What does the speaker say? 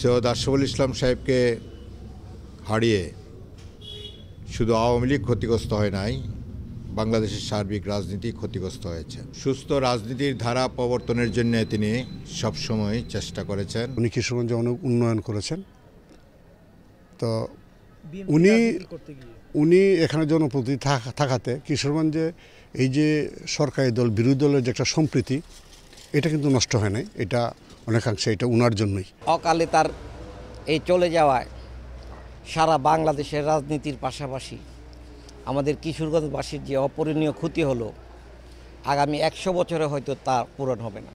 সৈয়দ আশরাফুল ইসলাম সাহেবকে হারিয়ে শুধু আওয়ামী লীগ ক্ষতিগ্রস্ত হয় নাই, বাংলাদেশের সার্বিক রাজনীতি ক্ষতিগ্রস্ত হয়েছে। সুস্থ রাজনীতির ধারা প্রবর্তনের জন্য তিনি সবসময় চেষ্টা করেছেন। উনি কিশোরগঞ্জে অনেক উন্নয়ন করেছেন। তো উনি এখানে জনপ্রতিনিধি থাকাতে কিশোরগঞ্জে এই যে সরকারি দল বিরোধী দলের যে একটা সম্প্রীতি, এটা কিন্তু নষ্ট হয় নাই। এটা অনেকাংশে এটা উনার জন্যই। অকালে তার এই চলে যাওয়ায় সারা বাংলাদেশের রাজনীতির পাশাপাশি আমাদের কিশোরগঞ্জবাসীর যে অপূরণীয় ক্ষতি হলো, আগামী 100 বছরে হয়তো তা পূরণ হবে না।